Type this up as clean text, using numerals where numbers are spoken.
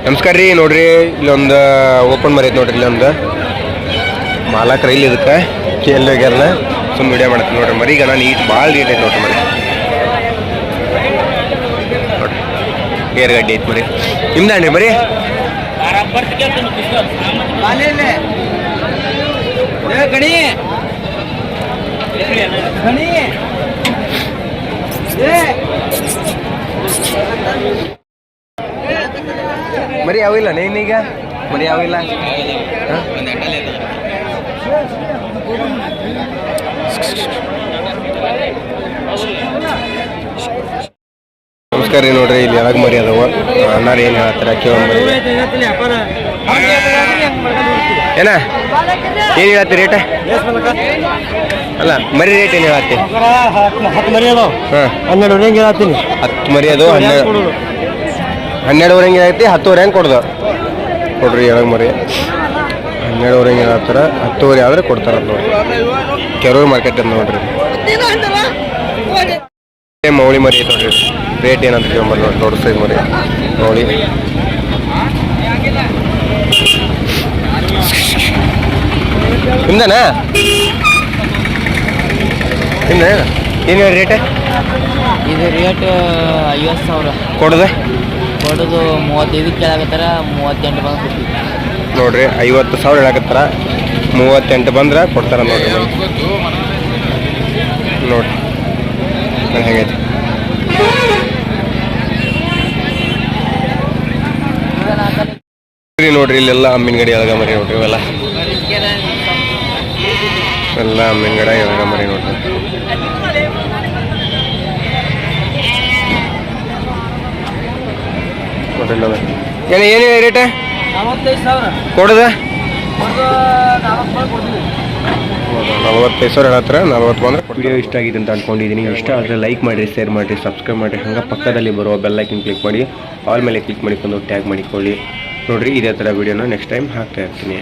ನಮಸ್ಕಾರ ರೀ. ನೋಡ್ರಿ ಇಲ್ಲೊಂದು ಓಪನ್ ಮರಿ ಐತೆ ನೋಡ್ರಿ. ಇಲ್ಲೊಂದು ಮಾಲಕರ ಇಲ್ಲಿ ಇದಕ್ಕೆ ಕೇಳಿ ಹೋಗ್ಯಾರಲ್ಲ ಸುಮ್ಮನೆ ವಿಡಿಯೋ ಮಾಡ್ತೀನಿ ನೋಡ್ರಿ. ಮರಿಗಣ ನೀಟ್ ಭಾಳ ನೀಟ್ ಐತೆ ನೋಡ್ರಿ. ಮರಿ ನೋಡ್ರಿ ಏರ್ಗಡ್ಡಿ ಐತೆ ಮರಿ. ನಿಮ್ದಾಣ್ರಿ ಮರಿ? ಮರಿ ಯಾವಿಲ್ಲ ನೀನೀಗ? ಮರಿ ಯಾವಿಲ್ಲ? ನಮಸ್ಕಾರ ರೀ. ನೋಡ್ರಿ ಇಲ್ಲಿ ಎಳಗ್ ಮರಿ ಅದಾವ. ಅನ್ನಾರ ಏನು ಹೇಳ್ತಾರೆ ಕೇಳೋಣ. ಏನ ಏನು ಹೇಳತ್ತಿ ರೇಟ? ಅಲ್ಲ ಮರಿ ರೇಟ್ ಏನು ಹೇಳತ್ತಿ? 10 ಮರಿ ಅದಾವ. ಹಾಂ 12 ಹೆಂಗೆ ಹೇಳ್ತೀನಿ. 10 ಮರಿ ಅದು 12 ಹೆಂಗೆ ಐತಿ. 10 ಹೆಂಗೆ ಕೊಡ್ದು ಕೊಡ್ರಿ. ಎಳಗ್ ಮರಿ 12 ಹೆಂಗೆ ಹೇಳ್ತಾರ. 10 ಆದ್ರೆ ಕೊಡ್ತಾರ ನೋಡ್ರಿ. ಕೆರೂರು ಮಾರ್ಕೆಟ್ ಅಂತ ನೋಡ್ರಿ. ಮೌಳಿ ಮರಿ ಐತೆ ನೋಡ್ರಿ. ರೇಟ್ ಏನಂತ ಕೇಳ್ಬಾರ್ದು ನೋಡಿ. ದೊಡ್ಡ ಸೈಜ್ ಮರಿ ಮೌಳಿ. ನಿಮ್ದನಾ? ನಿಮ್ದ ಏನು ಹೇಳಿ ರೇಟ್? ಇದು ರೇಟ್ 50,000 ಕೊಡೋದು 35 ಕೇಳಾಕತ್ತಾರ. 38 ಬಂದು ಕೊಡ್ತೀವಿ ನೋಡ್ರಿ. 50,000 ಹೇಳಕತ್ತಾರ. 38 ಬಂದ್ರೆ ಕೊಡ್ತಾರ ನೋಡ್ರಿ. ನೋಡ್ರಿ ಹೆಂಗೈತಿ ನೋಡ್ರಿ. ಇಲ್ಲೆಲ್ಲ ಅಮ್ಮಿನಗಡಿ ಎಳಗ ಮರಿ ನೋಡ್ರಿ. ಇವೆಲ್ಲ ಎಲ್ಲ ಅಮ್ಮಿನಗಡ ಎಳಗ ಮರಿ ನೋಡ್ರಿ. ಏನು ಏನು ರೇಟ್? 45,000 ಕೊಡೋದ 45,000 ಹೇಳತ್ರ. 40 ಬಂದ್ರೆ ವಿಡಿಯೋ ಇಷ್ಟ ಆಗಿದೆ ಅಂತ ಅಂದ್ಕೊಂಡಿದ್ದೀನಿ. ಇಷ್ಟ ಆದರೆ ಲೈಕ್ ಮಾಡಿರಿ, ಶೇರ್ ಮಾಡಿರಿ, ಸಬ್ಸ್ಕ್ರೈಬ್ ಮಾಡಿರಿ. ಹಂಗೆ ಪಕ್ಕದಲ್ಲಿ ಬರುವ ಬೆಲ್ ಐಕನ್ ಕ್ಲಿಕ್ ಮಾಡಿ ಆಲ್ ಮೇಲೆ ಕ್ಲಿಕ್ ಮಾಡಿಕೊಂಡು ಟ್ಯಾಗ್ ಮಾಡಿಕೊಳ್ಳಿ. ನೋಡಿರಿ ಇದೇ ಥರ ವಿಡಿಯೋನ ನೆಕ್ಸ್ಟ್ ಟೈಮ್ ಹಾಕ್ತಾ ಇರ್ತೀನಿ.